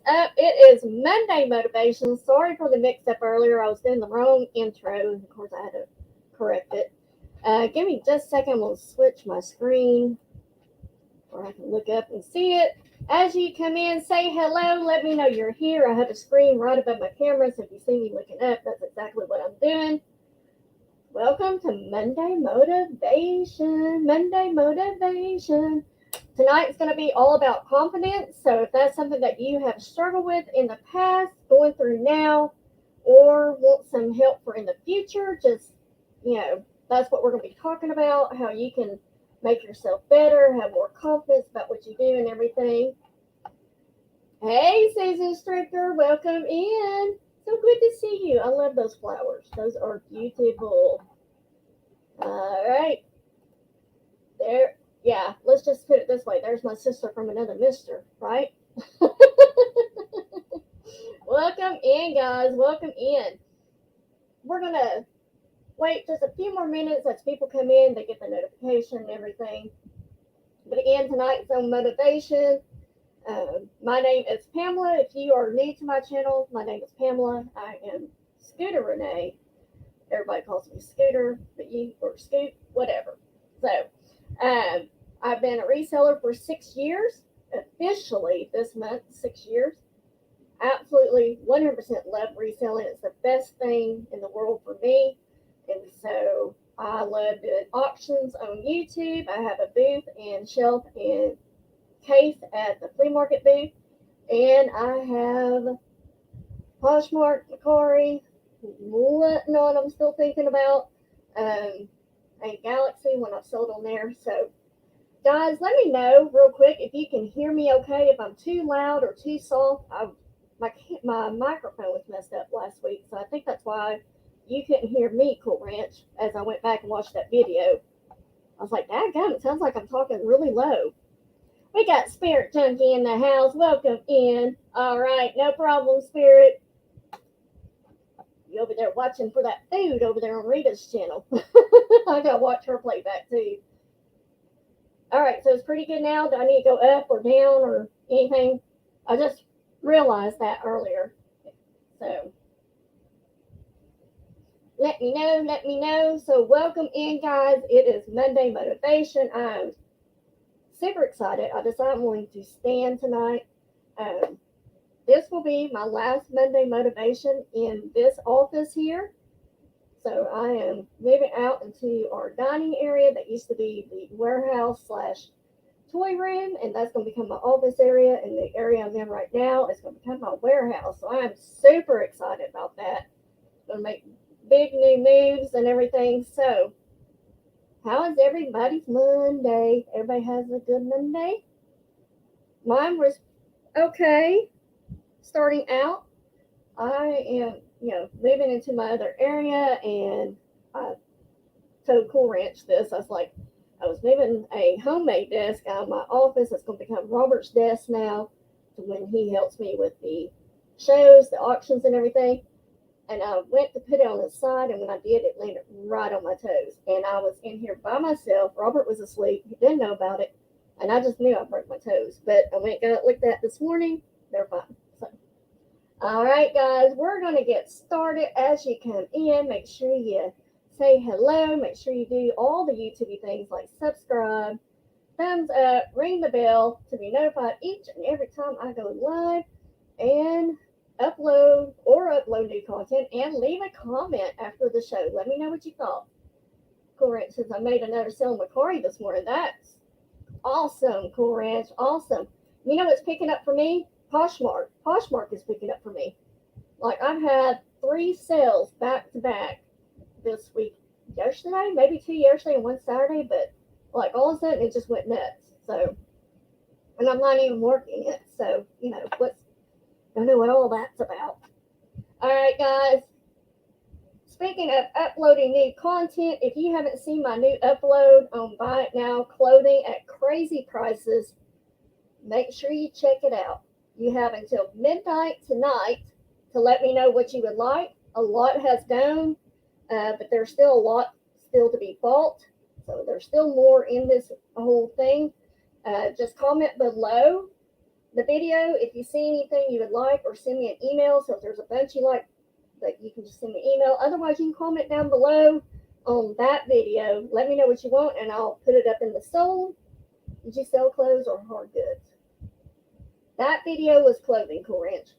up? It is Monday Motivation. Sorry for the mix up earlier. I was doing the wrong intro. Of course, I had to correct it. Give me just a second. We'll switch my screen where I can look up and see it. As you come in, say hello. Let me know you're here. I have a screen right above my camera, so if you see me looking up, that's exactly what I'm doing. Welcome to Monday Motivation. Monday Motivation. Tonight's going to be all about confidence. So if that's something that you have struggled with in the past, going through now, or want some help for in the future, just, that's what we're going to be talking about, how you can make yourself better, have more confidence about what you do and everything. Hey, Susan Stricker, welcome in. So good to see you. I love those flowers. Those are beautiful. All right. There. Yeah, let's just put it this way. There's my sister from another mister, right? Welcome in, guys. Welcome in. We're going to wait just a few more minutes as people come in. They get the notification and everything. But again, tonight's on motivation. My name is Pamela. If you are new to my channel, my name is Pamela. I am Scooter Renee. Everybody calls me Scooter, but you or Scoot, whatever. So, I've been a reseller for 6 years. Officially this month, 6 years. Absolutely 100% love reselling. It's the best thing in the world for me. And so I love doing auctions on YouTube. I have a booth and shelf and case at the flea market booth. And I have Poshmark, Macari, whatnot I'm still thinking about. And Galaxy when I've sold on there. So, guys, let me know real quick if you can hear me okay. If I'm too loud or too soft, my microphone was messed up last week. So I think that's why you couldn't hear me, Cool Ranch, as I went back and watched that video. I was like, daggone, it sounds like I'm talking really low. We got Spirit Junkie in the house. Welcome in. All right, no problem, Spirit. You over there watching for that food over there on Rita's channel. I got to watch her play back too. All right, so it's pretty good now. Do I need to go up or down or anything? I just realized that earlier. So let me know. So welcome in, guys. It is Monday Motivation. I'm super excited. I decided I'm going to stand tonight. This will be my last Monday Motivation in this office here. So I am moving out into our dining area that used to be the warehouse / toy room, and that's going to become my office area, and the area I'm in right now is going to become my warehouse. So I am super excited about that. Going to make big new moves and everything. So how is everybody's Monday? Everybody has a good Monday? Mine was okay. Starting out, I am, moving into my other area, and I told Cool Ranch this. I was like, I was moving a homemade desk out of my office. It's going to become Robert's desk now, to when he helps me with the shows, the auctions, and everything. And I went to put it on the side, and when I did, it landed right on my toes. And I was in here by myself. Robert was asleep. He didn't know about it, and I just knew I broke my toes. But I went and got it looked at this morning. They're fine. So, all right, guys, we're going to get started. As you come in, make sure you say hello. Make sure you do all the YouTube things like subscribe, thumbs up, ring the bell to be notified each and every time I go live, and upload new content, and leave a comment after the show. Let me know what you thought. Cool Ranch says, I made another selling Macari this morning. That's awesome, Cool Ranch. Awesome. You know what's picking up for me? Poshmark. Poshmark is picking up for me. Like, I've had 3 sales back to back this week. Yesterday, maybe 2 yesterday and 1 Saturday, but like all of a sudden it just went nuts. So, and I'm not even working it. So, I know what all that's about. All right, guys. Speaking of uploading new content, if you haven't seen my new upload on Buy It Now clothing at crazy prices, make sure you check it out. You have until midnight tonight to let me know what you would like. A lot has gone, but there's still a lot still to be bought. So there's still more in this whole thing. Just comment below the video. If you see anything you would like, or send me an email. So if there's a bunch you like, that you can just send me an email. Otherwise, you can comment down below on that video. Let me know what you want, and I'll put it up in the sold. Did you sell clothes or hard goods? That video was clothing, Cool Ranch.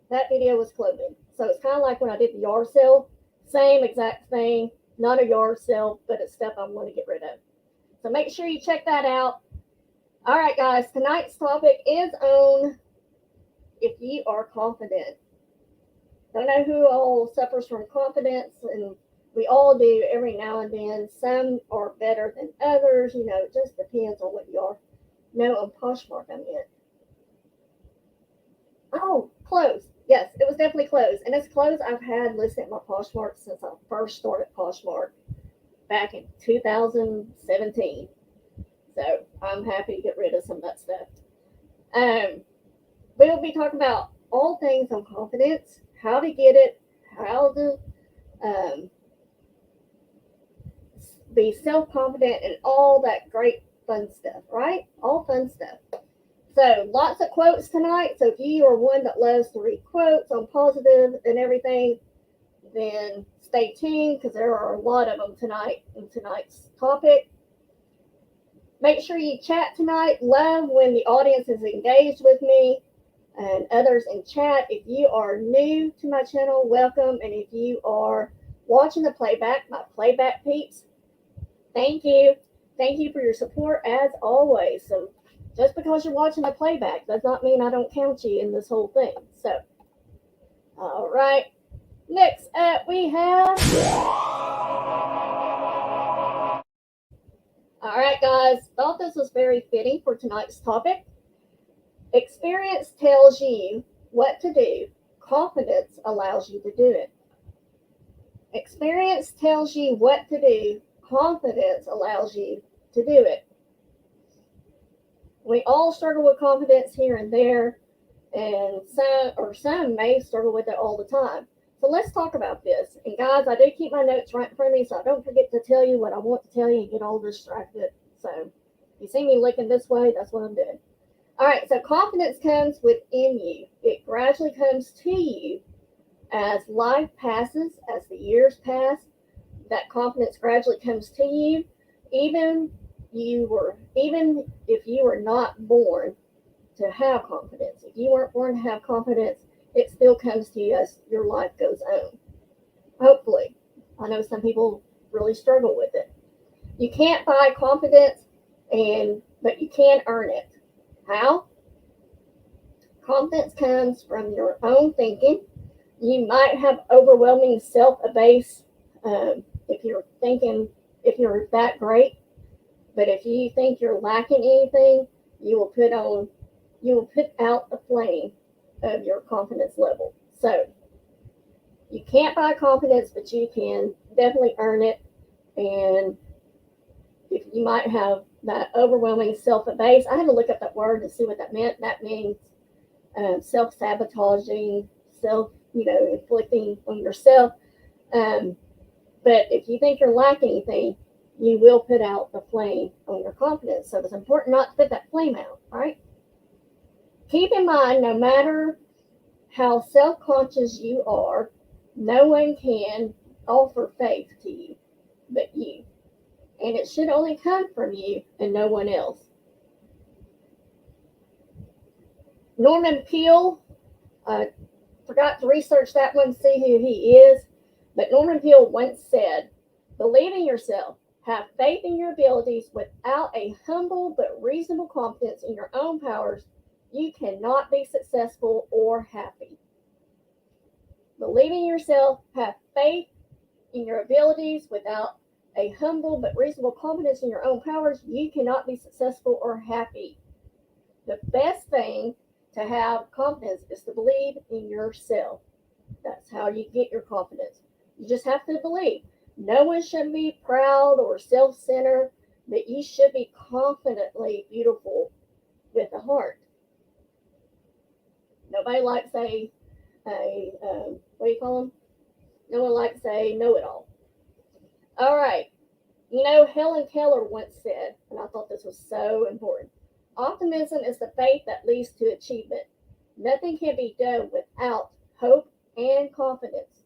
That video was clothing. So it's kind of like when I did the yard sale. Same exact thing. Not a yard sale, but it's stuff I want to get rid of. So make sure you check that out. All right, guys. Tonight's topic is on if you are confident. I know who all suffers from confidence, and we all do every now and then. Some are better than others. You know, it just depends on what you are. No, on Poshmark, I meant. Oh, clothes. Yes, it was definitely clothes. And it's clothes I've had listed at my Poshmark since I first started Poshmark back in 2017. So I'm happy to get rid of some of that stuff. We'll be talking about all things on confidence, how to get it, how to be self-confident, and all that great fun stuff, right? All fun stuff. So lots of quotes tonight. So if you are one that loves to read quotes on positive and everything, then stay tuned, because there are a lot of them tonight in tonight's topic. Make sure you chat tonight. Love when the audience is engaged with me and others in chat. If you are new to my channel, welcome. And if you are watching the playback, my playback peeps, thank you. Thank you for your support as always. So just because you're watching the playback does not mean I don't count you in this whole thing. So, all right. Next up, we have... All right, guys. Thought this was very fitting for tonight's topic. Experience tells you what to do. Confidence allows you to do it. Experience tells you what to do. Confidence allows you to do it. We all struggle with confidence here and there, and some may struggle with it all the time. So let's talk about this. And guys, I do keep my notes right in front of me, so I don't forget to tell you what I want to tell you and get all distracted. So if you see me looking this way, that's what I'm doing. All right, so confidence comes within you. It gradually comes to you as life passes, as the years pass. That confidence gradually comes to you, even if you were not born to have confidence. If you weren't born to have confidence, it still comes to you as your life goes on. Hopefully. I know some people really struggle with it. You can't buy confidence, but you can earn it. How? Confidence comes from your own thinking. You might have overwhelming self-abase if you're that great. But if you think you're lacking anything, you will put out the flame of your confidence level. So you can't buy confidence, but you can definitely earn it. And if you might have that overwhelming self-abase, I had to look up that word to see what that meant. That means self-sabotaging, inflicting on yourself. But if you think you're lacking anything, you will put out the flame on your confidence. So it's important not to put that flame out, right? Keep in mind, no matter how self-conscious you are, no one can offer faith to you but you. And it should only come from you and no one else. Norman Peale, I forgot to research that one, see who he is, but Norman Peale once said, "Believe in yourself, have faith in your abilities. Without a humble but reasonable confidence in your own powers, you cannot be successful or happy." Believe in yourself, have faith in your abilities. Without a humble but reasonable confidence in your own powers, you cannot be successful or happy. The best thing to have confidence is to believe in yourself. That's how you get your confidence. You just have to believe. No one should be proud or self-centered, but you should be confidently beautiful with a heart. Nobody likes what do you call them? No one likes a know-it-all. All right. Helen Keller once said, and I thought this was so important, Optimism is the faith that leads to achievement. Nothing can be done without hope and confidence.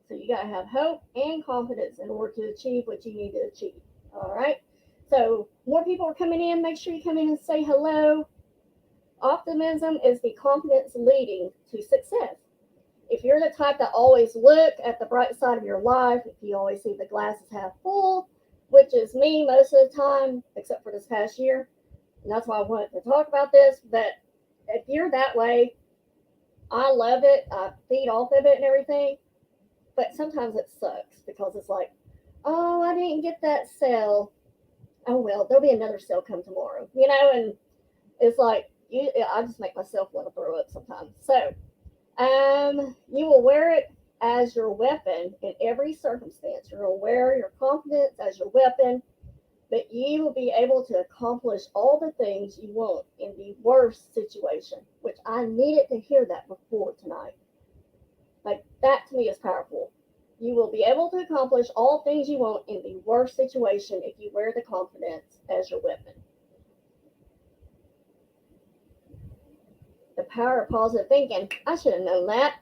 So you got to have hope and confidence in order to achieve what you need to achieve. All right. So more people are coming in. Make sure you come in and say hello. Optimism is the confidence leading to success. If you're the type that always look at the bright side of your life, if you always see the glasses half full, which is me most of the time, except for this past year, and that's why I wanted to talk about this. But if you're that way, I love it. I feed off of it and everything. But sometimes it sucks because it's like, oh, I didn't get that sale. Oh well, there'll be another sale come tomorrow, and it's like I just make myself want to throw up sometimes. So, you will wear it as your weapon in every circumstance. You'll wear your confidence as your weapon, but you will be able to accomplish all the things you want in the worst situation, which I needed to hear that before tonight. Like, that to me is powerful. You will be able to accomplish all things you want in the worst situation if you wear the confidence as your weapon. The power of positive thinking. I should have known that.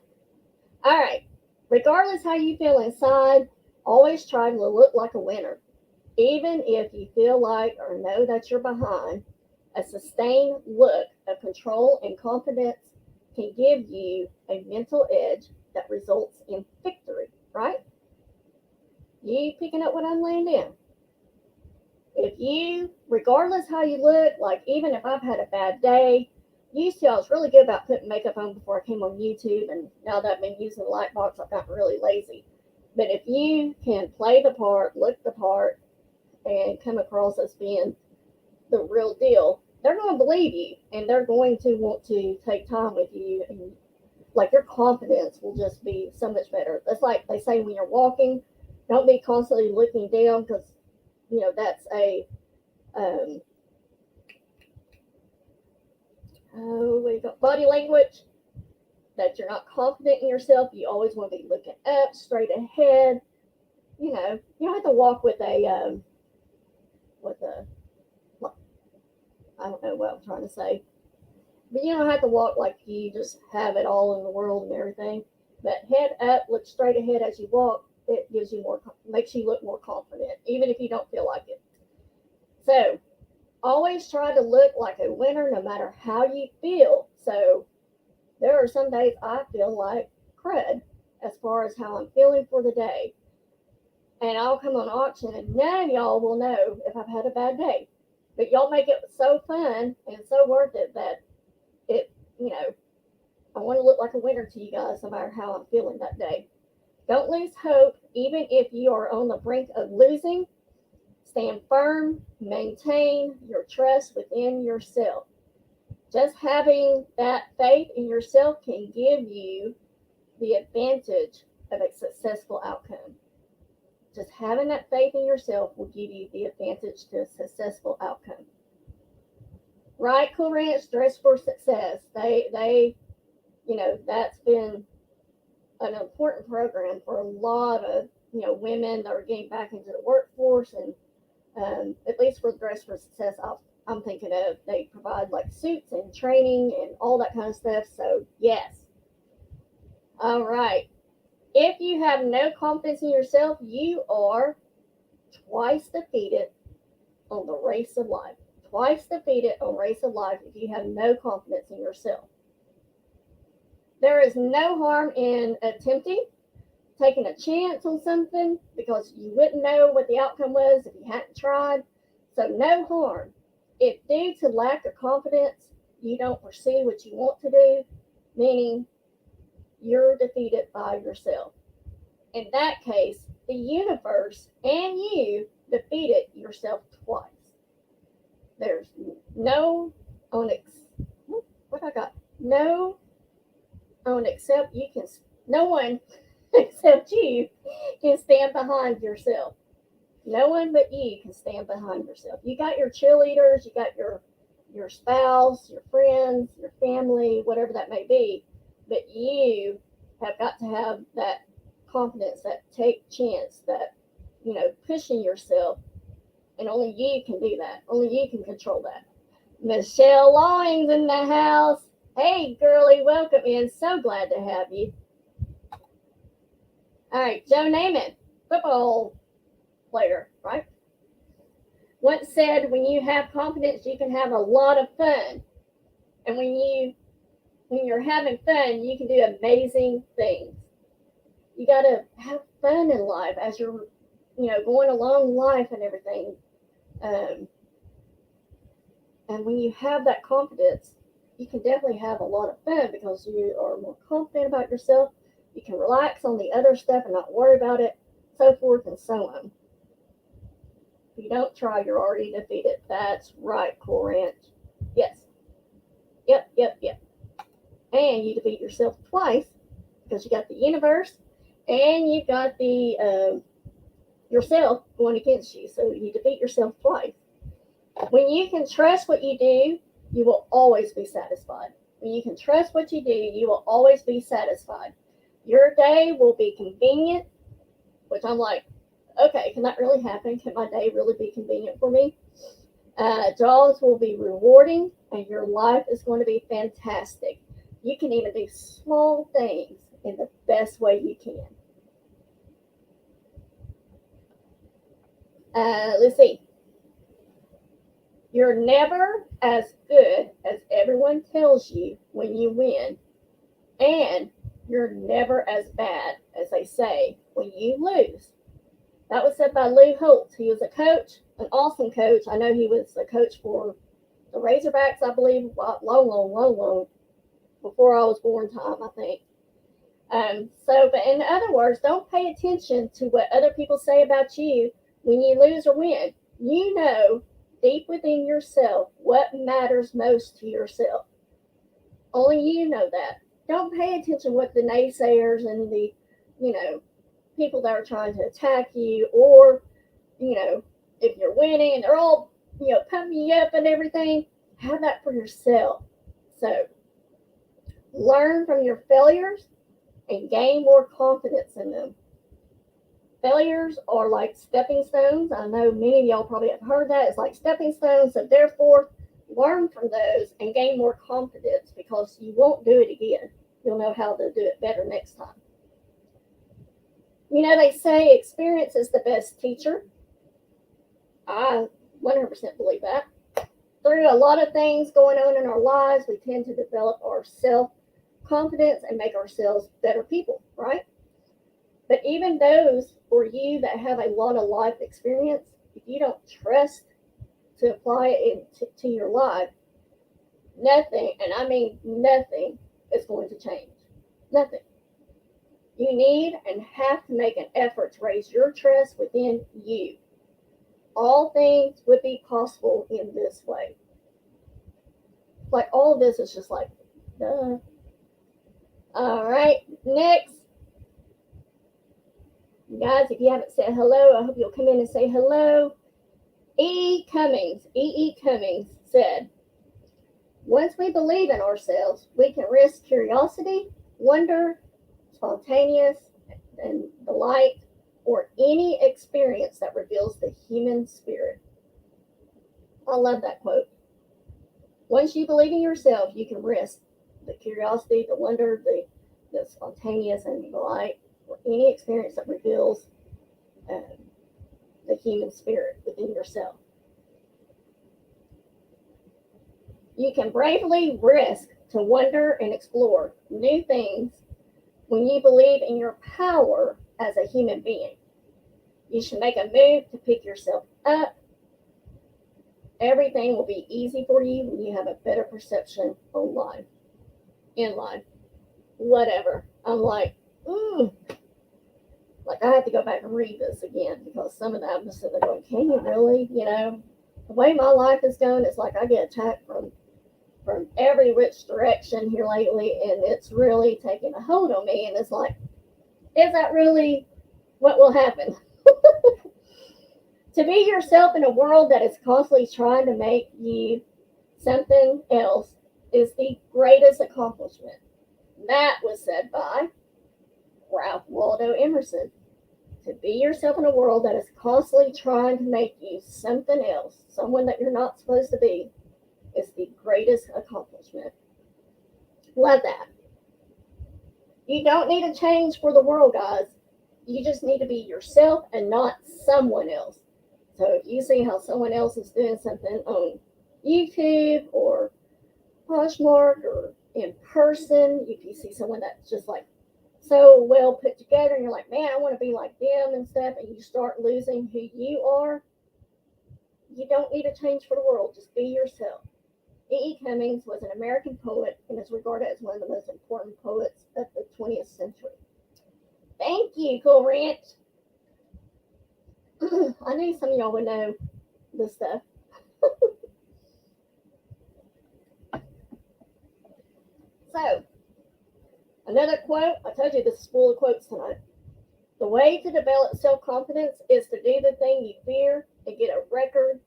All right. Regardless how you feel inside, always try to look like a winner. Even if you feel like or know that you're behind, a sustained look of control and confidence can give you a mental edge that results in victory, right? You picking up what I'm laying down? If you, regardless how you look, like even if I've had a bad day, used to I was really good about putting makeup on before I came on YouTube, and now that I've been using the light box, I've gotten really lazy. But if you can play the part, look the part, and come across as being the real deal, they're going to believe you, and they're going to want to take time with you, and like your confidence will just be so much better. That's like they say when you're walking, don't be constantly looking down because that's a body language that you're not confident in yourself. You always want to be looking up, straight ahead. You don't have to walk with a I don't know what I'm trying to say. But you don't have to walk like you just have it all in the world and everything. But head up, look straight ahead as you walk. It gives you makes you look more confident, even if you don't feel like it. So always try to look like a winner no matter how you feel. So there are some days I feel like crud as far as how I'm feeling for the day. And I'll come on auction and none of y'all will know if I've had a bad day. But y'all make it so fun and so worth it that it, I want to look like a winner to you guys no matter how I'm feeling that day. Don't lose hope, even if you are on the brink of losing. Stand firm, maintain your trust within yourself. Just having that faith in yourself can give you the advantage of a successful outcome. Just having that faith in yourself will give you the advantage to a successful outcome. Right, Cool Ranch, Dress for Success. They that's been an important program for a lot of women that are getting back into the workforce, and at least for Dress for Success, I'm thinking of they provide like suits and training and all that kind of stuff. So yes. All right. If you have no confidence in yourself, you are twice defeated on the race of life. Twice defeated on race of life if you have no confidence in yourself. There is no harm in attempting, taking a chance on something because you wouldn't know what the outcome was if you hadn't tried. So no harm. If due to lack of confidence, you don't pursue what you want to do, meaning you're defeated by yourself. In that case, the universe and you defeated yourself twice. There's no on what I got? No on except you can. No one except you can stand behind yourself. No one but you can stand behind yourself. You got your cheerleaders, you got your spouse, your friends, your family, whatever that may be, but you have got to have that confidence, that take chance, that pushing yourself, and only you can do that. Only you can control that. Michelle Lawing's in the house. Hey, girlie, welcome in. So glad to have you. All right, Joe Namath, football player, right? Once said, when you have confidence, you can have a lot of fun. And when you're having fun, you can do amazing things. You got to have fun in life as you're, going along life and everything. And when you have that confidence, you can definitely have a lot of fun because you are more confident about yourself. You can relax on the other stuff and not worry about it, so forth and so on. If you don't try, you're already defeated. That's right, Cool Ranch. Yes. Yep. And you defeat yourself twice because you got the universe and you got the yourself going against you. So you defeat yourself twice. When you can trust what you do, you will always be satisfied. When you can trust what you do, you will always be satisfied. Your day will be convenient, which I'm like, okay, can that really happen? Can my day really be convenient for me? Jobs will be rewarding, and your life is going to be fantastic. You can even do small things in the best way you can. Let's see. You're never as good as everyone tells you when you win, and you're never as bad as they say when you lose. That was said by Lou Holtz. He was a coach, an awesome coach. I know he was a coach for the Razorbacks, I believe, long before I was born time, I think. But in other words, don't pay attention to what other people say about you when you lose or win. You know deep within yourself what matters most to yourself. Only you know that. Don't pay attention what the naysayers and the, people that are trying to attack you, or, if you're winning and they're all, pumping you up and everything. Have that for yourself. So learn from your failures and gain more confidence in them. Failures are like stepping stones. I know many of y'all probably have heard that. It's like stepping stones. So therefore, learn from those and gain more confidence because you won't do it again. You'll know how to do it better next time. They say experience is the best teacher. I 100% believe that. Through a lot of things going on in our lives, we tend to develop our self-confidence and make ourselves better people, right? But even those for you that have a lot of life experience, if you don't trust to apply it to your life, nothing, and I mean nothing, is going to change. Nothing. You need and have to make an effort to raise your trust within you. All things would be possible in this way. Like all of this is just like, duh. All right, next. Guys, if you haven't said hello, I hope you'll come in and say hello. E. Cummings said, once we believe in ourselves, we can risk curiosity, wonder, spontaneous, and delight, or any experience that reveals the human spirit. I love that quote. Once you believe in yourself, you can risk the curiosity, the wonder, the spontaneous, and the delight, or any experience that reveals the human spirit within yourself. You can bravely risk to wonder and explore new things when you believe in your power as a human being. You should make a move to pick yourself up. Everything will be easy for you when you have a better perception on life, in life, whatever. I'm like, like I have to go back and read this again because some of that I'm just sitting there going, can you really? The way my life is going, it's like I get attacked from every which direction here lately, and it's really taking a hold on me. And it's like, is that really what will happen? To be yourself in a world that is constantly trying to make you something else is the greatest accomplishment. That was said by Ralph Waldo Emerson. To be yourself in a world that is constantly trying to make you something else, someone that you're not supposed to be, is the greatest accomplishment. Love that. You don't need to change for the world, guys. You just need to be yourself and not someone else. So if you see how someone else is doing something on YouTube or Poshmark or in person, if you see someone that's just like so well put together and you're like, man, I want to be like them and stuff, and you start losing who you are, you don't need to change for the world. Just be yourself. E. E. Cummings was an American poet and is regarded as one of the most important poets of the 20th century. Thank you, Cool Ranch. I knew some of y'all would know this stuff. So, another quote. I told you this is full of quotes tonight. The way to develop self-confidence is to do the thing you fear and get a record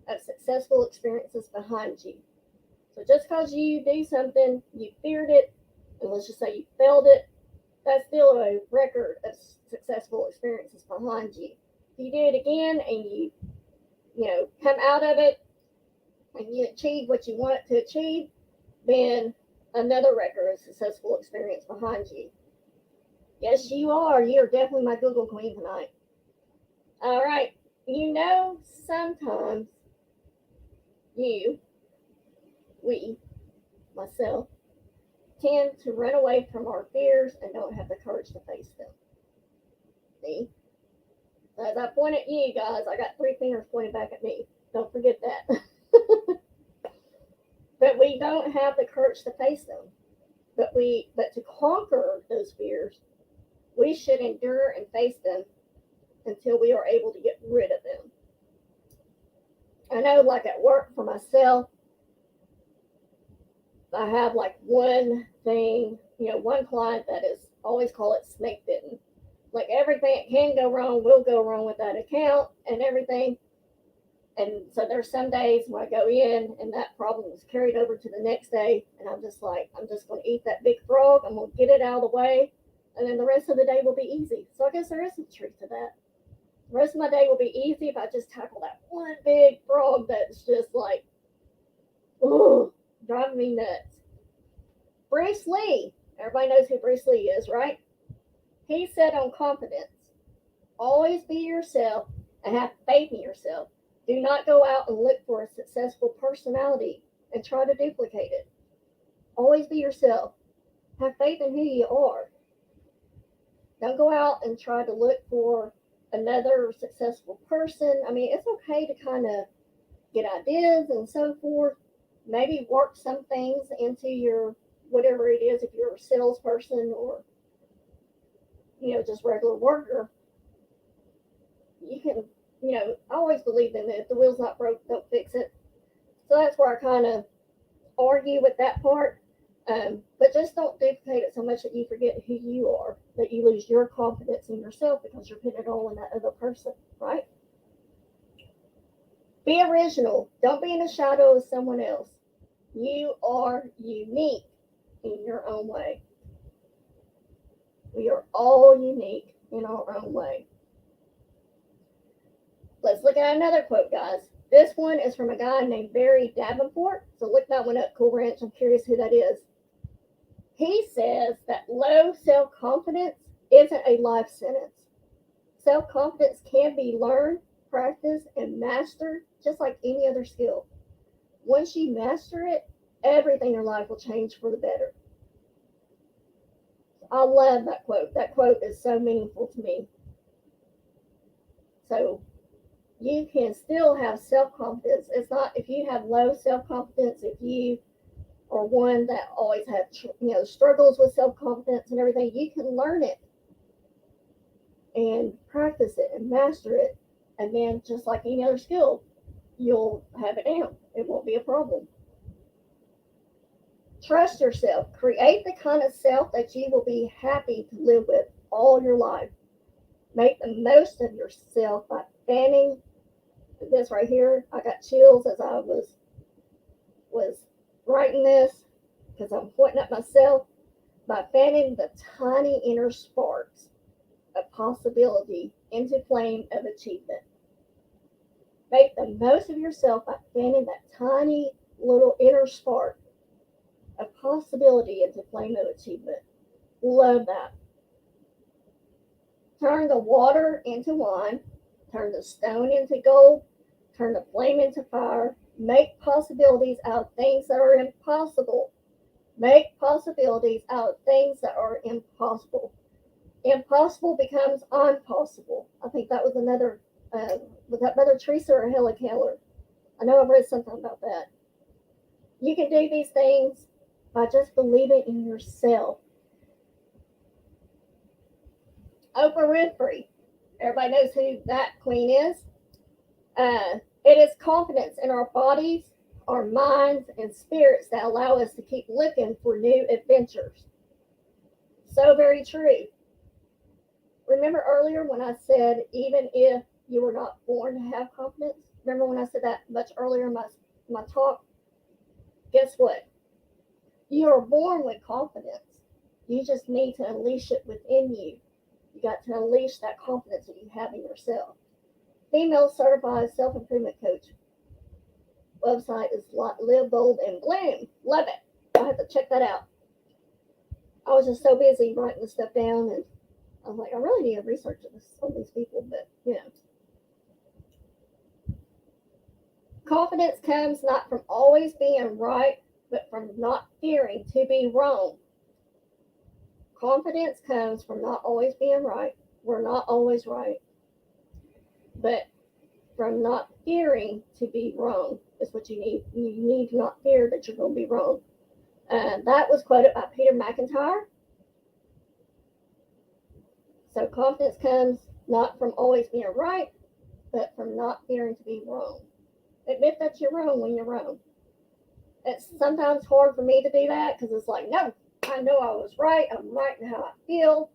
of successful experiences behind you. So just because you do something, you feared it, and let's just say you failed it, that's still a record of successful experiences behind you. If you do it again and you come out of it and you achieve what you want to achieve, then another record of successful experience behind you. Yes, you are. You're definitely my Google queen tonight. All right. Sometimes we, myself, tend to run away from our fears and don't have the courage to face them. See? As I point at you guys, I got 3 fingers pointing back at me. Don't forget that. But we don't have the courage to face them. But to conquer those fears, we should endure and face them until we are able to get rid of them. I know, like at work for myself, I have like one thing, one client that is always call it snake bitten. Like everything that can go wrong will go wrong with that account and everything. And so there's some days when I go in and that problem is carried over to the next day, and I'm just going to eat that big frog. I'm going to get it out of the way, and then the rest of the day will be easy. So I guess there is some truth to that. The rest of my day will be easy if I just tackle that one big frog that's just like, ooh, driving me nuts. Bruce Lee. Everybody knows who Bruce Lee is, right? He said on confidence, always be yourself and have faith in yourself. Do not go out and look for a successful personality and try to duplicate it. Always be yourself. Have faith in who you are. Don't go out and try to look for another successful person. I mean, it's okay to kind of get ideas and so forth. Maybe work some things into your whatever it is, if you're a salesperson or just regular worker. You can, I always believe in it. If the wheel's not broke, don't fix it. So that's where I kind of argue with that part. But just don't duplicate it so much that you forget who you are, that you lose your confidence in yourself because you're putting it all in that other person, right? Be original. Don't be in the shadow of someone else. You are unique in your own way. We are all unique in our own way. Let's look at another quote, guys. This one is from a guy named Barry Davenport. So look that one up, Cool Ranch. I'm curious who that is. He says that low self-confidence isn't a life sentence. Self-confidence can be learned, practiced, and mastered just like any other skill. Once you master it, everything in your life will change for the better. I love that quote. That quote is so meaningful to me. So you can still have self-confidence. It's not if you have low self-confidence, if you are one that always have struggles with self-confidence and everything, you can learn it and practice it and master it. And then just like any other skill, you'll have it down. It won't be a problem. Trust yourself. Create the kind of self that you will be happy to live with all your life. Make the most of yourself by fanning. This right here, I got chills as I was writing this because I'm pointing at myself. By fanning the tiny inner sparks of possibility into flame of achievement. Make the most of yourself by fanning that tiny little inner spark of possibility into flame of achievement. Love that. Turn the water into wine, turn the stone into gold, turn the flame into fire, make possibilities out of things that are impossible. Make possibilities out of things that are impossible. Impossible becomes impossible. I think that was another, was that Mother Teresa or Helen Keller? I know I've read something about that. You can do these things by just believing in yourself. Oprah Winfrey, everybody knows who that queen is. It is confidence in our bodies, our minds, and spirits that allow us to keep looking for new adventures. So very true. Remember earlier when I said, even if you were not born to have confidence? Remember when I said that much earlier in my talk? Guess what? You are born with confidence. You just need to unleash it within you. You got to unleash that confidence that you have in yourself. Female certified self-improvement coach. Website is Live Bold and Bloom. Love it. I have to check that out. I was just so busy writing the stuff down, and I was like, I really need to research some of these people, but you know. Confidence comes not from always being right, but from not fearing to be wrong. Confidence comes from not always being right. We're not always right. But from not fearing to be wrong is what you need. You need to not fear that you're going to be wrong. That was quoted by Peter McIntyre. So confidence comes not from always being right, but from not fearing to be wrong. Admit that you're wrong when you're wrong. It's sometimes hard for me to do that because it's like, no, I know I was right. I'm right in how I feel.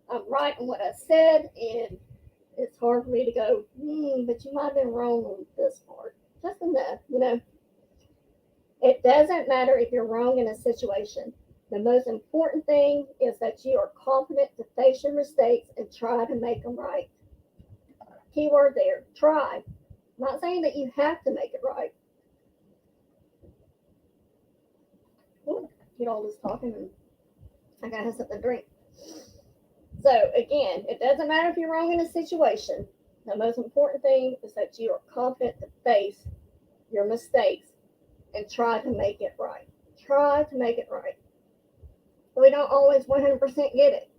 I'm right in what I said. And it's hard for me to go, but you might have been wrong on this part. Just enough, you know. It doesn't matter if you're wrong in a situation. The most important thing is that you are confident to face your mistakes and try to make them right. Keyword there, try. I'm not saying that you have to make it right. Ooh, get all this talking and I gotta have something to drink. So again, it doesn't matter if you're wrong in a situation. The most important thing is that you are confident to face your mistakes and try to make it right. Try to make it right. We don't always 100% get it,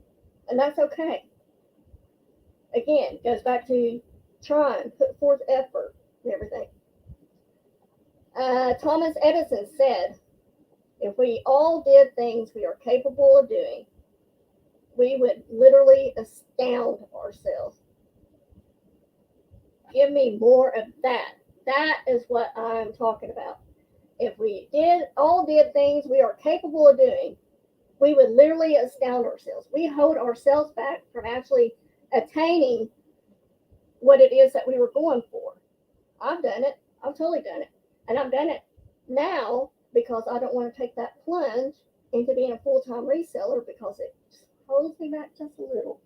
and that's okay. Again, goes back to trying, put forth effort and everything. Thomas Edison said, if we all did things we are capable of doing, we would literally astound ourselves. Give me more of that. That is what I'm talking about. If we all did things we are capable of doing, we would literally astound ourselves. We hold ourselves back from actually attaining what it is that we were going for. I've done it. I've totally done it. And I've done it now because I don't want to take that plunge into being a full-time reseller because it holds me back just a little.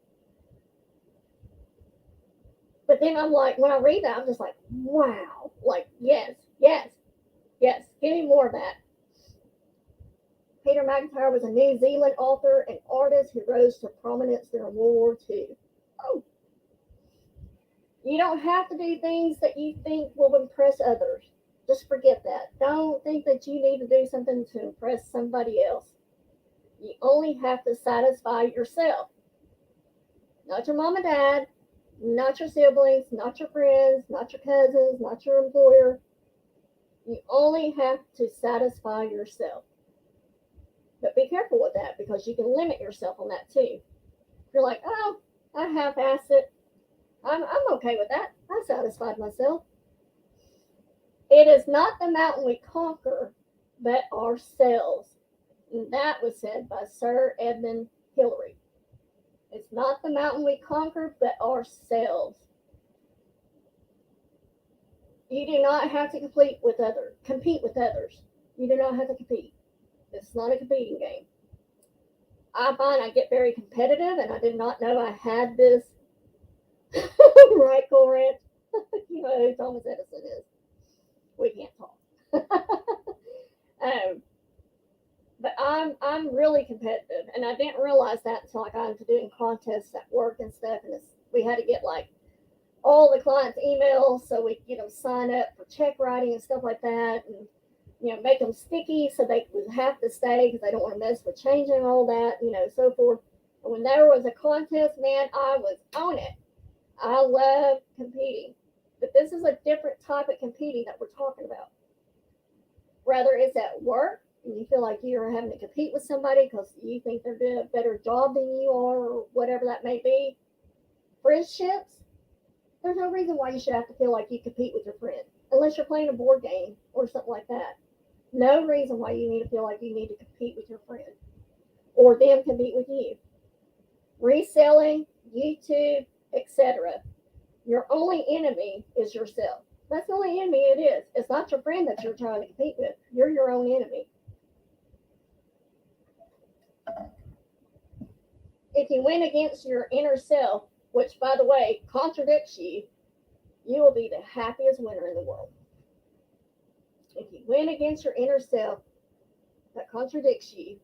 But then I'm like, when I read that, I'm just like, wow. Like, yes. Give me more of that. Peter McIntyre was a New Zealand author and artist who rose to prominence during World War II. Oh. You don't have to do things that you think will impress others. Just forget that. Don't think that you need to do something to impress somebody else. You only have to satisfy yourself. Not your mom and dad, not your siblings, not your friends, not your cousins, not your employer. You only have to satisfy yourself. But be careful with that because you can limit yourself on that too. You're like, oh, I half-assed it. I'm okay with that. I satisfied myself. It is not the mountain we conquer, but ourselves. And that was said by Sir Edmund Hillary. It's not the mountain we conquer, but ourselves. You do not have to compete with others. You do not have to compete. It's not a competing game. I find I get very competitive, and I did not know I had this. Right, Cool Ranch? You know who Thomas Edison is. We can't talk. But I'm really competitive, and I didn't realize that until I got into doing contests at work and stuff. And we had to get like all the clients' emails so we could get them sign up for check writing and stuff like that, and make them sticky so they would have to stay because they don't want to mess with changing all that, so forth. And when there was a contest, man, I was on it. I love competing, but this is a different type of competing that we're talking about. Whether it's at work and you feel like you're having to compete with somebody because you think they're doing a better job than you are, or whatever that may be. Friendships, there's no reason why you should have to feel like you compete with your friend, unless you're playing a board game or something like that. No reason why you need to feel like you need to compete with your friend or them compete with you. Reselling, YouTube, etc. Your only enemy is yourself. That's the only enemy it is. It's not your friend that you're trying to compete with. You're your own enemy. If you win against your inner self, which, by the way, contradicts you, you will be the happiest winner in the world. If you win against your inner self that contradicts you,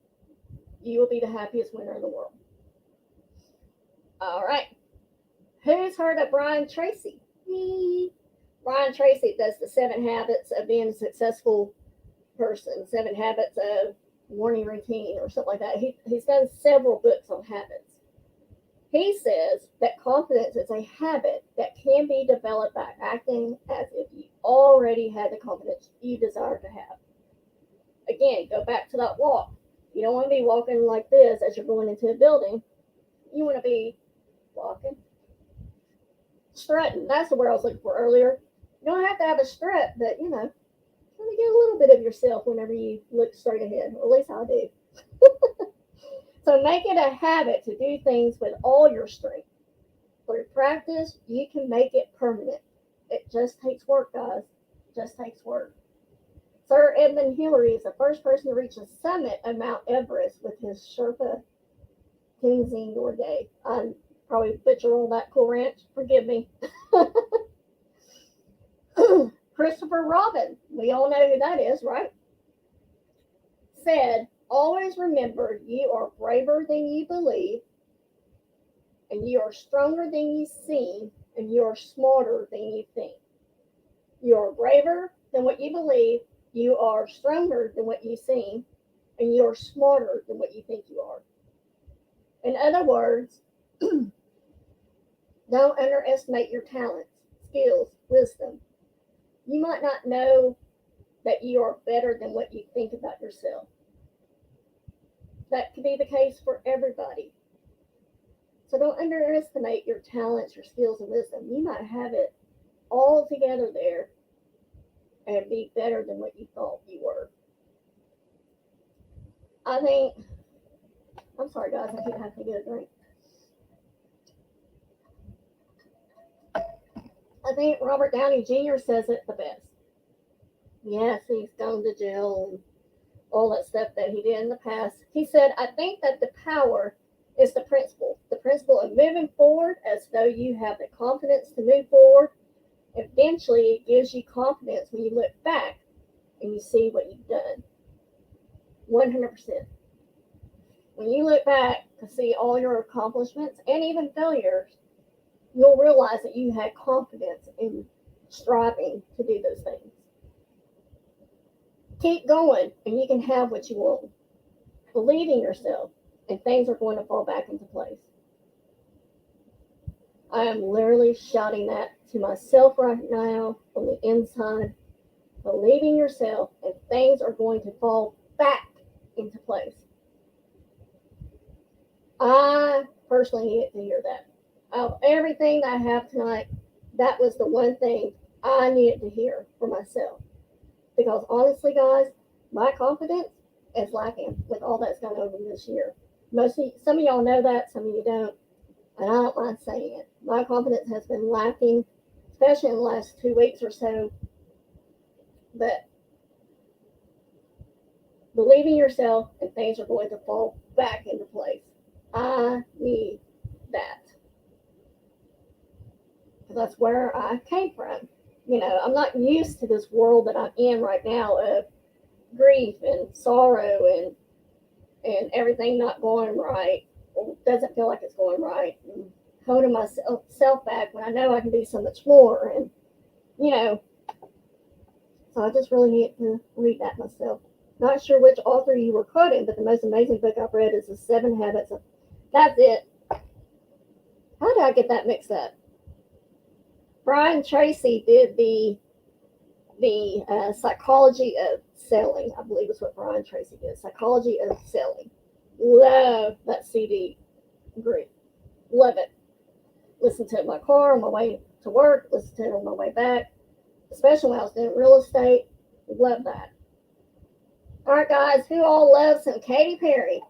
you will be the happiest winner in the world. All right. Who's heard of Brian Tracy? Brian Tracy does the 7 habits of being a successful person, 7 habits of morning routine or something like that. He's done several books on habits. He says that confidence is a habit that can be developed by acting as if you already had the confidence you desire to have. Again, go back to that walk. You don't want to be walking like this as you're going into a building. You want to be walking, strutting. That's the word I was looking for earlier. You don't have to have a strut, but try to get a little bit of yourself whenever you look straight ahead, or at least I do. So make it a habit to do things with all your strength. Through practice, you can make it permanent. It just takes work, guys. It just takes work. Sir Edmund Hillary is the first person to reach the summit of Mount Everest with his Sherpa Tenzing Norgay. I probably butchered all that cool ranch. Forgive me. Christopher Robin, we all know who that is, right? Said, always remember you are braver than you believe, and you are stronger than you seem, and you are smarter than you think. You are braver than what you believe, you are stronger than what you seem, and you are smarter than what you think you are. In other words, don't underestimate your talents, skills, wisdom. You might not know that you are better than what you think about yourself. That could be the case for everybody. So don't underestimate your talents, your skills, and wisdom. You might have it all together there and be better than what you thought you were. I'm sorry guys, I keep having to get a drink. I think Robert Downey Jr. says it the best. Yes, he's gone to jail and all that stuff that he did in the past. He said, I think that the power is the principle of moving forward as though you have the confidence to move forward. Eventually, it gives you confidence when you look back and you see what you've done. 100%. When you look back to see all your accomplishments and even failures, you'll realize that you had confidence in striving to do those things. Keep going, and you can have what you want. Believe in yourself, and things are going to fall back into place. I am literally shouting that to myself right now from the inside. Believe in yourself, and things are going to fall back into place. I personally needed to hear that. Out of everything that I have tonight, that was the one thing I needed to hear for myself. Because honestly, guys, my confidence is lacking with all that's gone over this year. Some of y'all know that, some of you don't, and I don't mind saying it. My confidence has been lacking, especially in the last 2 weeks or so. But believe in yourself, and things are going to fall back into place. I need that. Because that's where I came from. I'm not used to this world that I'm in right now of grief and sorrow and everything not going right, or doesn't feel like it's going right, and holding myself back when I know I can do so much more. And, you know, so I just really need to read that myself. Not sure which author you were quoting, but the most amazing book I've read is The 7 Habits of... That's it. How did I get that mixed up? Brian Tracy did the psychology of selling, I believe is what Brian Tracy did. Psychology of selling. Love that CD group. Love it. Listen to it in my car on my way to work. Listen to it on my way back. Especially when I was doing real estate. Love that. All right, guys. Who all loves some Katy Perry?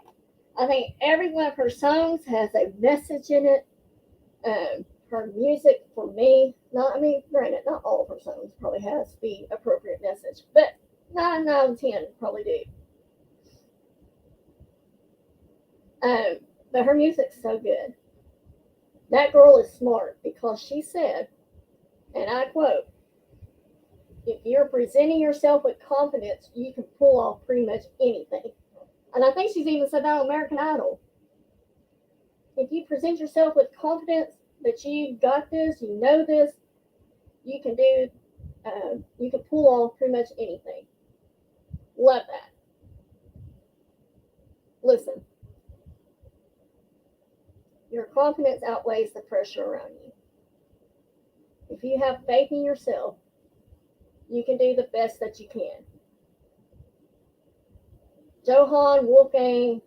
I think every one of her songs has a message in it. Her music, for me, granted, not all of her songs probably has the appropriate message, but 9 out of 10 probably do. But her music's so good. That girl is smart because she said, and I quote, if you're presenting yourself with confidence, you can pull off pretty much anything. And I think she's even said that on American Idol. If you present yourself with confidence that you've got this, you know this, you can pull off pretty much anything. Love that. Listen, your confidence outweighs the pressure around you. If you have faith in yourself, you can do the best that you can. Johann Wolfgang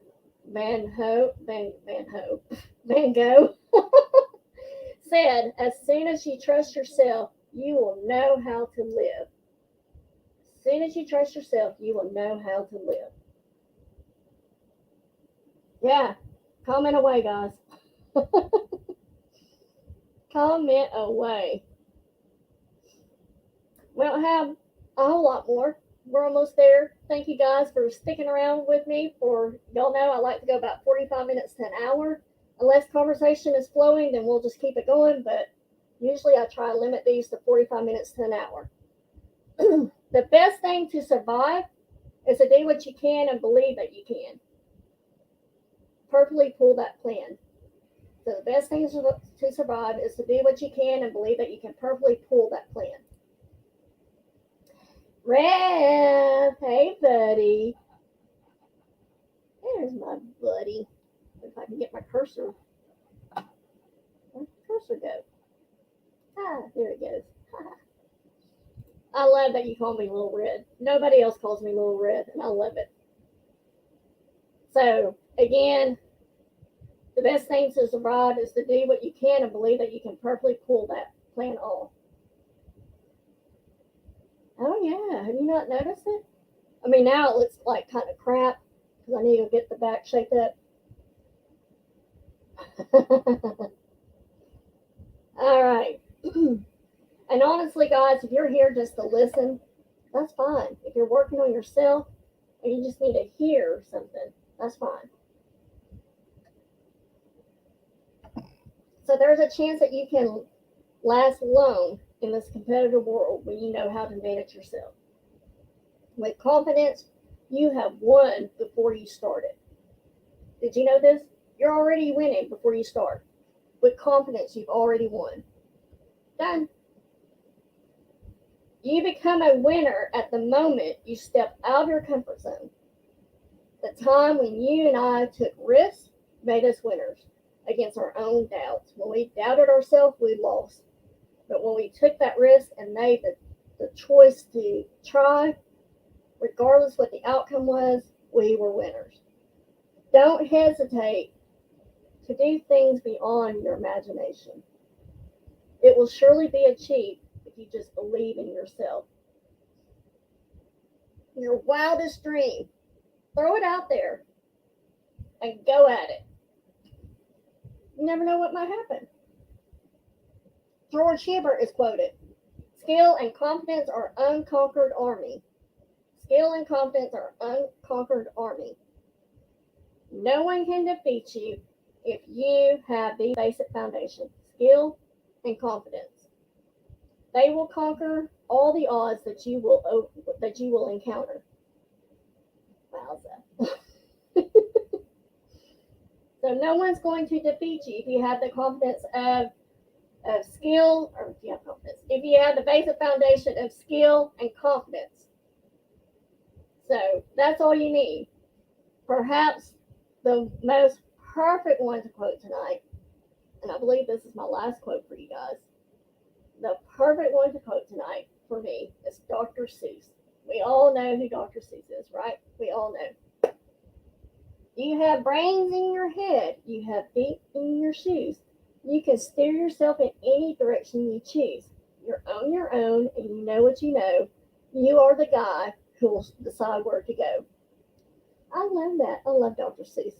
Van Gogh said, as soon as you trust yourself, you will know how to live. As soon as you trust yourself, you will know how to live. Yeah, comment away, guys. Comment away. We don't have a whole lot more. We're almost there. Thank you guys for sticking around with me. Y'all know I like to go about 45 minutes to an hour. Unless conversation is flowing, then we'll just keep it going. But usually I try to limit these to 45 minutes to an hour. The best thing to survive is to do what you can and believe that you can. Perfectly pull that plan. So the best thing to survive is to do what you can and believe that you can perfectly pull that plan. Rev, hey buddy. There's my buddy. If I can get my cursor. Where'd the cursor go? There it goes. I love that you call me Little Red. Nobody else calls me Little Red, and I love it. So, again, the best thing to survive is to do what you can and believe that you can perfectly pull that plan off. Oh, yeah. Have you not noticed it? I mean, now it looks like kind of crap because I need to get the back shaped up. All right. And honestly, guys, if you're here just to listen, that's fine. If you're working on yourself and you just need to hear something, that's fine. So there's a chance that you can last long in this competitive world when you know how to manage yourself. With confidence, you have won before you started. Did you know this? You're already winning before you start. With confidence, you've already won. Done. You become a winner at the moment you step out of your comfort zone. The time when you and I took risks made us winners against our own doubts. When we doubted ourselves, we lost. But when we took that risk and made the choice to try, regardless what the outcome was, we were winners. Don't hesitate to do things beyond your imagination. It will surely be achieved if you just believe in yourself. Your wildest dream, throw it out there and go at it. You never know what might happen. George Hebert is quoted, skill and confidence are unconquered army. Skill and confidence are unconquered army. No one can defeat you if you have the basic foundation, skill and confidence. They will conquer all the odds that you will encounter. Wowza. So no one's going to defeat you if you have the confidence of skill, or if you have confidence, if you have the basic foundation of skill and confidence. So that's all you need. Perhaps the most perfect one to quote tonight, and I believe this is my last quote for you guys. The perfect one to quote tonight for me is Dr. Seuss. We all know who Dr. Seuss is, right? We all know. You have brains in your head. You have feet in your shoes. You can steer yourself in any direction you choose. You're on your own and you know what you know. You are the guy who will decide where to go. I love that. I love Dr. Seuss.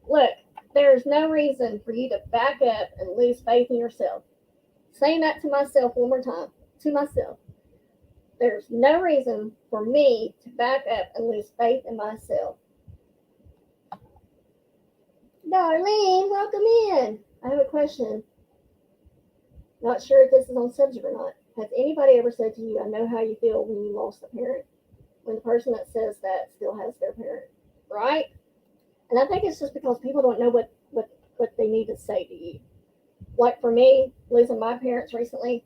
Look, there's no reason for you to back up and lose faith in yourself. Saying that to myself one more time. To myself. There's no reason for me to back up and lose faith in myself. Darlene, welcome in. I have a question. Not sure if this is on subject or not. Has anybody ever said to you, I know how you feel when you lost a parent? When the person that says that still has their parent, right? And I think it's just because people don't know what they need to say to you. Like for me, losing my parents recently,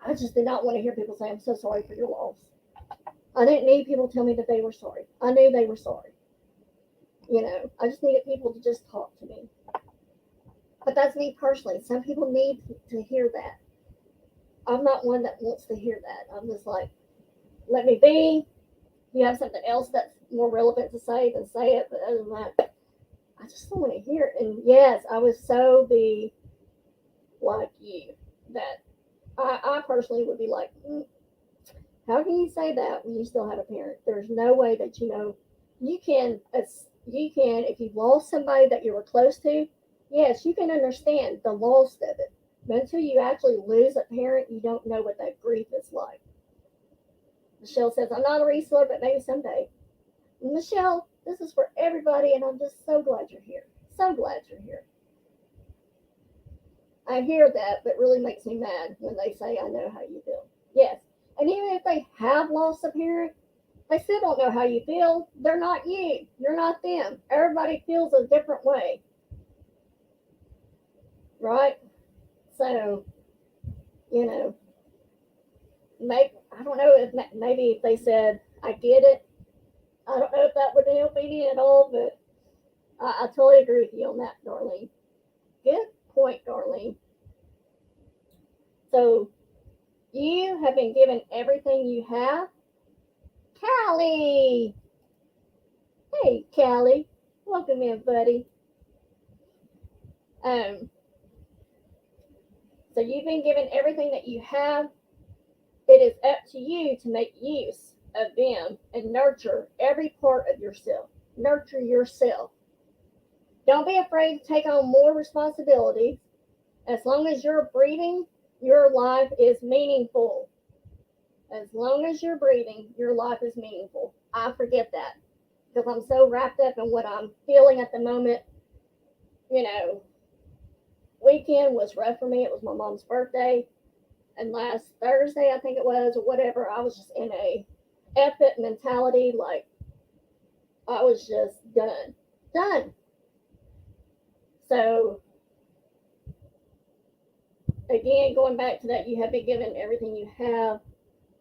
I just did not want to hear people say, I'm so sorry for your loss. I didn't need people to tell me that they were sorry. I knew they were sorry. You know, I just needed people to just talk to me. But that's me personally. Some people need to hear that. I'm not one that wants to hear that. I'm just like, let me be. If you have something else that's more relevant to say, then say it. But other than that, I just don't want to hear it. And yes, I would so be like you, that I personally would be like, how can you say that when you still have a parent? There's no way that you can, if you've lost somebody that you were close to, yes, you can understand the loss of it. But until you actually lose a parent, you don't know what that grief is like. Michelle says, I'm not a reseller, but maybe someday. Michelle, this is for everybody, and I'm just so glad you're here. So glad you're here. I hear that, but it really makes me mad when they say, I know how you feel. Yes. And even if they have lost a parent, they still don't know how you feel. They're not you. You're not them. Everybody feels a different way. Right? So, I don't know if maybe if they said, I get it. I don't know if that would help any at all, but I totally agree with you on that, Darlene. Good point, Darlene. So, you have been given everything you have. Callie! Hey, Callie. Welcome in, buddy. So you've been given everything that you have. It is up to you to make use of them and nurture every part of yourself. Nurture yourself. Don't be afraid to take on more responsibilities. As long as you're breathing, your life is meaningful. As long as you're breathing, your life is meaningful. I forget that because I'm so wrapped up in what I'm feeling at the moment. Weekend was rough for me. It was my mom's birthday. And last Thursday, I think it was, or whatever, I was just in a F-it mentality. Like, I was just done. Done. So, again, going back to that, you have been given everything you have.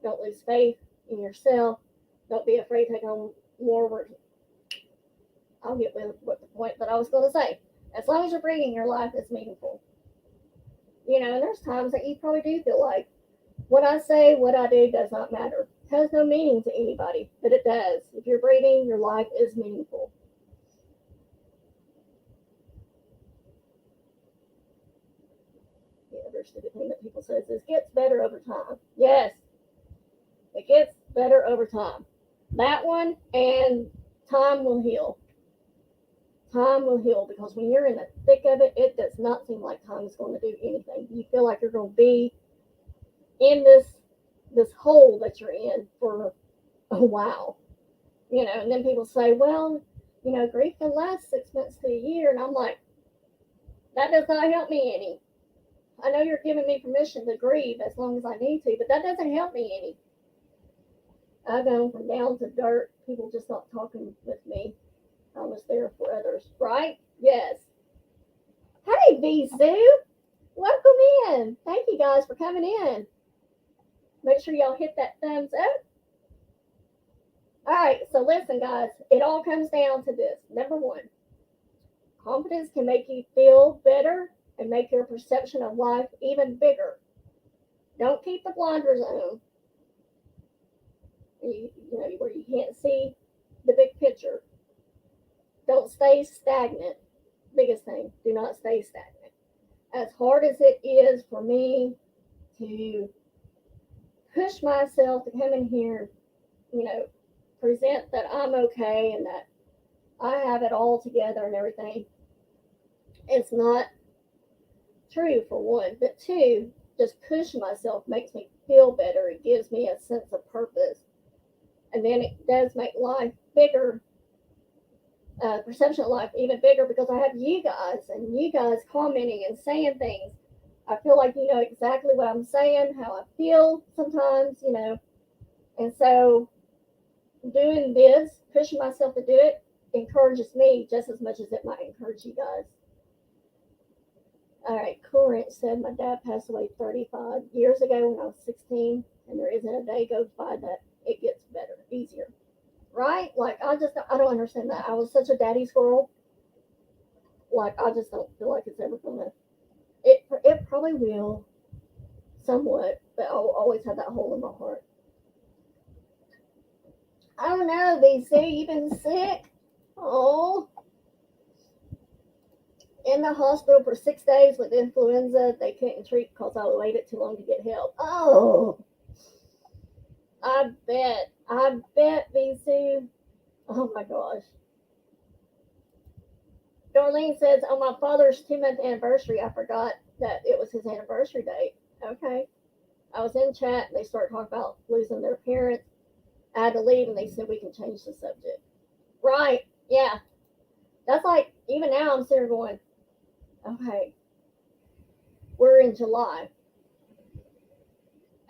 Don't lose faith in yourself. Don't be afraid to take on more work. I'll get with what the point that I was going to say. As long as you're breathing, your life is meaningful. And there's times that you probably do feel like what I say, what I do does not matter. It has no meaning to anybody, but it does. If you're breathing, your life is meaningful. The other stupid thing that people say is it gets better over time. Yes, it gets better over time. That one and time will heal. Time will heal because when you're in the thick of it, it does not seem like time is going to do anything. You feel like you're going to be in this hole that you're in for a while. And then people say, well, grief can last 6 months to a year. And I'm like, that does not help me any. I know you're giving me permission to grieve as long as I need to, but that doesn't help me any. I've gone from down to dirt, people just not talking with me. I was there for others, right? Yes. Hey, B Sue, welcome in. Thank you guys for coming in. Make sure y'all hit that thumbs up. All right, so listen, guys, it all comes down to this. Number one, confidence can make you feel better and make your perception of life even bigger. Don't keep the blinders on, where you can't see the big picture. Don't stay stagnant. Biggest thing, do not stay stagnant. As hard as it is for me to push myself to come in here, present that I'm okay and that I have it all together and everything, it's not true, for one. But two, just pushing myself makes me feel better. It gives me a sense of purpose. And then it does make life bigger, perception of life even bigger, because I have you guys and you guys commenting and saying things. I feel like you know exactly what I'm saying, how I feel sometimes, And so doing this, pushing myself to do it, encourages me just as much as it might encourage you guys. All right, Corinth said my dad passed away 35 years ago when I was 16, and there isn't a day goes by that it gets better, easier. Right? Like, I don't understand that. I was such a daddy squirrel. Like, I just don't feel like it's ever gonna. It probably will, somewhat, but I'll always have that hole in my heart. I don't know, BC, you've been sick? Oh. In the hospital for 6 days with influenza. They couldn't treat because I waited too long to get help. Oh. I bet, BC. Oh my gosh. Darlene says, on my father's 2-month anniversary, I forgot that it was his anniversary date. Okay. I was in chat and they started talking about losing their parents. I had to leave and they said we can change the subject. Right. Yeah. That's like, even now I'm sitting going, okay. We're in July.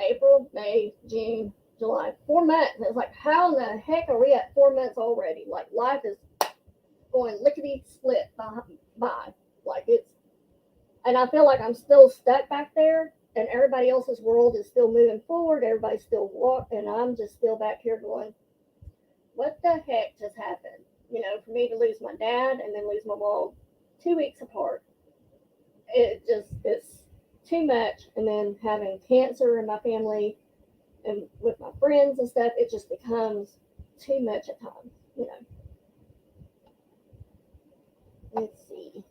April, May, June, July. 4 months. And it's like, how in the heck are we at 4 months already? Like, life is going lickety split by. Like, it's, and I feel like I'm still stuck back there, and everybody else's world is still moving forward. Everybody's still walking, and I'm just still back here going, what the heck just happened? For me to lose my dad and then lose my mom 2 weeks apart. It's too much. And then having cancer in my family and with my friends and stuff, it just becomes too much at times, Let's see.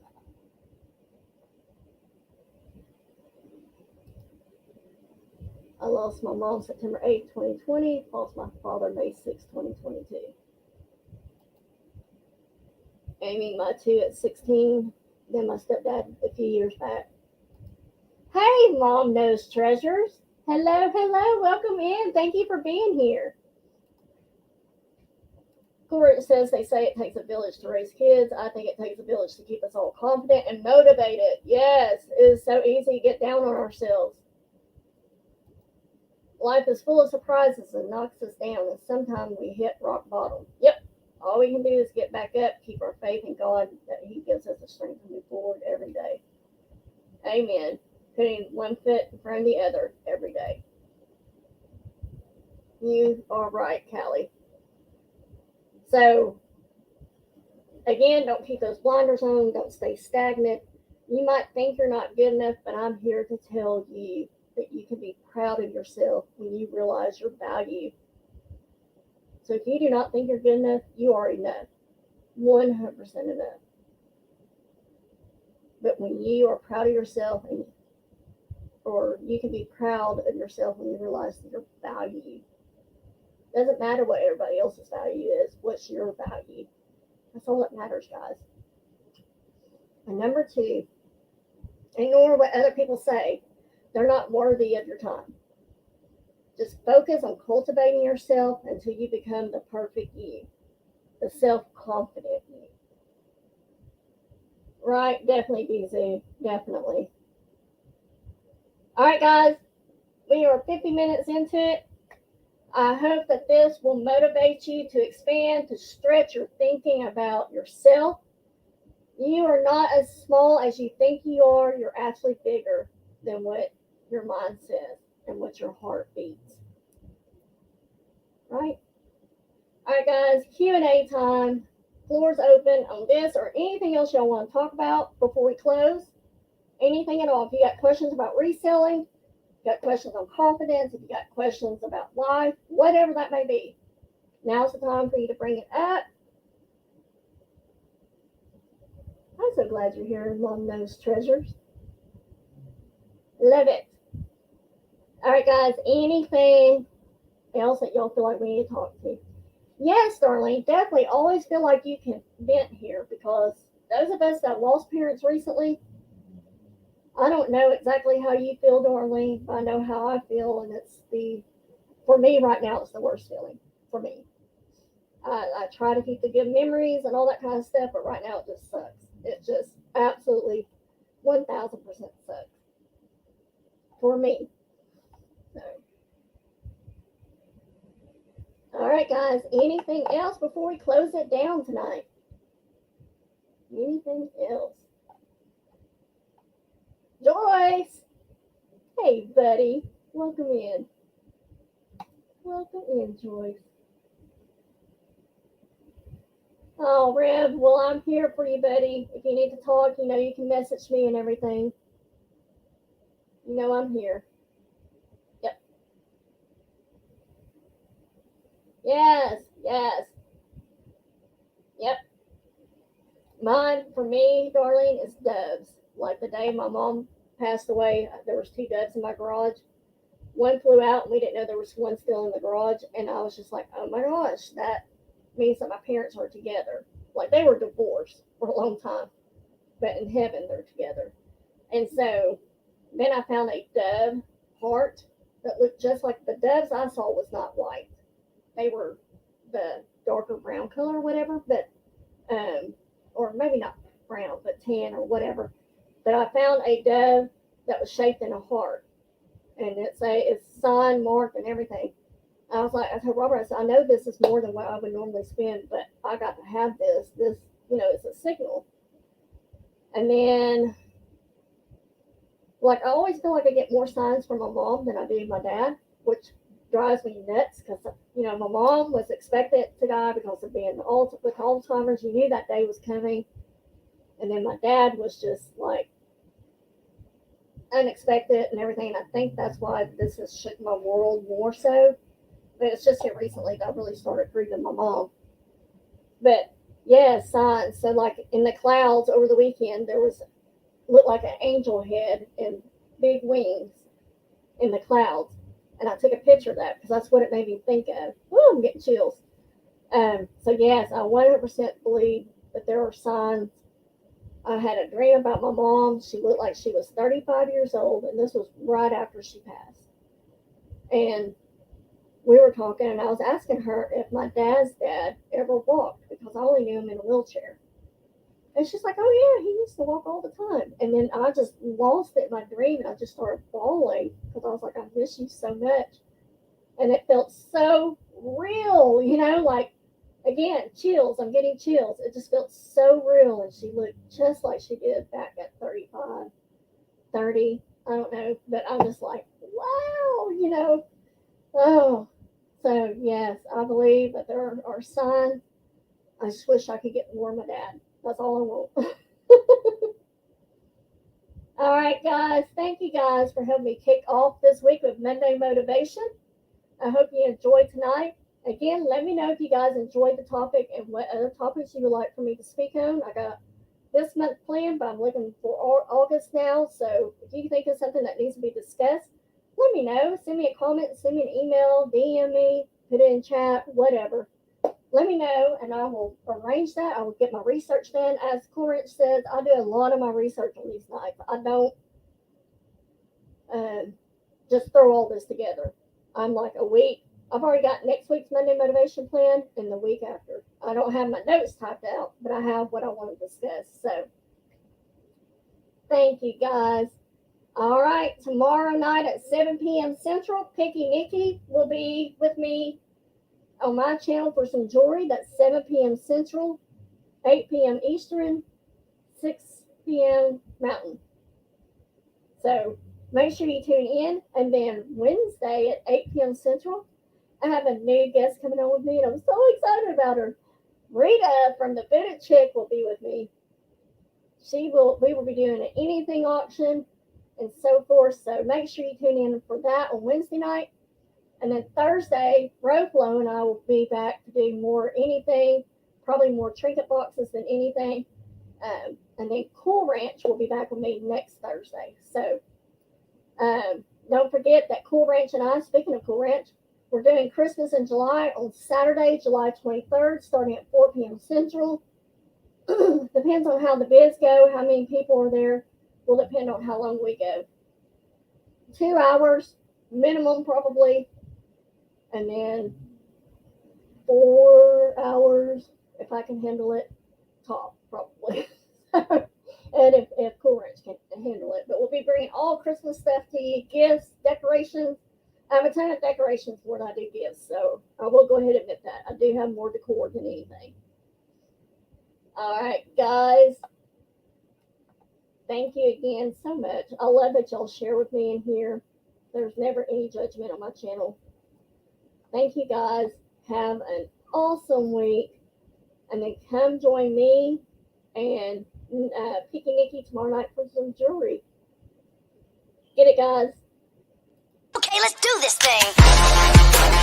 I lost my mom September 8th, 2020. Lost my father May 6th, 2022. Amy, my 2 at 16. Then my stepdad a few years back. Hey, Mom Knows Treasures. Hello. Welcome in. Thank you for being here. Court says they say it takes a village to raise kids. I think it takes a village to keep us all confident and motivated. Yes, it is so easy to get down on ourselves. Life is full of surprises and knocks us down, and sometimes we hit rock bottom. Yep. All we can do is get back up, keep our faith in God that He gives us the strength to move forward every day. Amen. Putting one foot in front of the other every day. You are right, Callie. So, again, don't keep those blinders on. Don't stay stagnant. You might think you're not good enough, but I'm here to tell you that you can be proud of yourself when you realize your value. So if you do not think you're good enough, you already know. 100% enough. But when you are proud of yourself, or you can be proud of yourself when you realize your value. Doesn't matter what everybody else's value is. What's your value? That's all that matters, guys. And number 2, ignore what other people say. They're not worthy of your time. Just focus on cultivating yourself until you become the perfect you, the self-confident you. Right? Definitely, BZ. Definitely. All right, guys. We are 50 minutes into it. I hope that this will motivate you to expand, to stretch your thinking about yourself. You are not as small as you think you are. You're actually bigger than what your mind says and what your heart beats. Right? All right, guys, Q&A time. Floor's open on this or anything else y'all want to talk about before we close. Anything at all. If you got questions about reselling, if you got questions on confidence, if you got questions about life, whatever that may be, now's the time for you to bring it up. I'm so glad you're here, Long Nose Treasures. Love it. All right, guys, anything else that y'all feel like we need to talk to? Yes, Darlene, definitely always feel like you can vent here because those of us that lost parents recently, I don't know exactly how you feel, Darlene, but I know how I feel, and for me right now, it's the worst feeling for me. I try to keep the good memories and all that kind of stuff, but right now it just sucks. It just absolutely 1000% sucks for me. So. All right, guys, anything else before we close it down tonight? Anything else? Joyce! Hey, buddy. Welcome in. Welcome in, Joyce. Oh, Rev, well, I'm here for you, buddy. If you need to talk, you can message me and everything. I'm here. Yep. Yes, yes. Yep. Mine, for me, Darlene, is doves. Like the day my mom passed away, there was 2 doves in my garage. One flew out, and we didn't know there was one still in the garage. And I was just like, oh my gosh, that means that my parents are together. Like they were divorced for a long time, but in heaven they're together. And so then I found a dove heart that looked just like the doves I saw was not white. They were the darker brown color or whatever, but or maybe not brown, but tan or whatever. But I found a dove that was shaped in a heart, and it's signed, marked, and everything. I told Robert, I said, I know this is more than what I would normally spend, but I got to have this. This, it's a signal. And then, I always feel like I get more signs from my mom than I do my dad, which drives me nuts because, my mom was expected to die because of being with Alzheimer's. You knew that day was coming. And then my dad was just unexpected and everything. And I think that's why this has shook my world more so. But it's just here recently that I really started grieving my mom. But yeah, signs. So in the clouds over the weekend, looked like an angel head and big wings in the clouds. And I took a picture of that because that's what it made me think of. Woo, I'm getting chills. So yes, I 100% believe that there are signs. I had a dream about my mom. She looked like she was 35 years old, and this was right after she passed. And we were talking, and I was asking her if my dad's dad ever walked because I only knew him in a wheelchair. And she's like, oh, yeah, he used to walk all the time. And then I just lost it in my dream, and I just started bawling because I was like, I miss you so much. And it felt so real, again, chills. I'm getting chills. It just felt so real, and she looked just like she did back at 35, 30, I don't know. But I'm just like, wow, Oh, so yes, I believe that there are signs. I just wish I could get more of my dad. That's all I want. All right, guys. Thank you guys for helping me kick off this week with Monday Motivation. I hope you enjoyed tonight. Again, let me know if you guys enjoyed the topic and what other topics you would like for me to speak on. I got this month planned, but I'm looking for August now. So if you think of something that needs to be discussed, let me know. Send me a comment, send me an email, DM me, put it in chat, whatever. Let me know, and I will arrange that. I will get my research done. As Corinth says, I do a lot of my research on these nights. I don't just throw all this together. I'm like a week. I've already got next week's Monday Motivation plan and the week after. I don't have my notes typed out, but I have what I want to discuss. So, thank you, guys. All right, tomorrow night at 7 p.m. Central, Picky Nikki will be with me on my channel for some jewelry. That's 7 p.m. Central, 8 p.m. Eastern, 6 p.m. Mountain. So make sure you tune in. And then Wednesday at 8 p.m. Central, I have a new guest coming on with me, and I'm so excited about her. Rita from the Fitted Chick will be with me. We will be doing an anything auction and so forth. So make sure you tune in for that on Wednesday night. And then Thursday, Roflo and I will be back to do more anything, probably more trinket boxes than anything. And then Cool Ranch will be back with me next Thursday. So don't forget that Cool Ranch and I, speaking of Cool Ranch, we're doing Christmas in July on Saturday, July 23rd, starting at 4 p.m. Central. Depends on how the bids go, how many people are there. Will depend on how long we go. 2 hours minimum, probably. And then 4 hours, if I can handle it, top, probably. And if Cool Ranch can handle it. But we'll be bringing all Christmas stuff to you, gifts, decorations. I have a ton of decorations when I do gifts, so I will go ahead and admit that. I do have more decor than anything. All right, guys. Thank you again so much. I love that y'all share with me in here. There's never any judgment on my channel. Thank you, guys. Have an awesome week. And then come join me and Picky Nikki tomorrow night for some jewelry. Get it, guys. Okay, let's do this thing.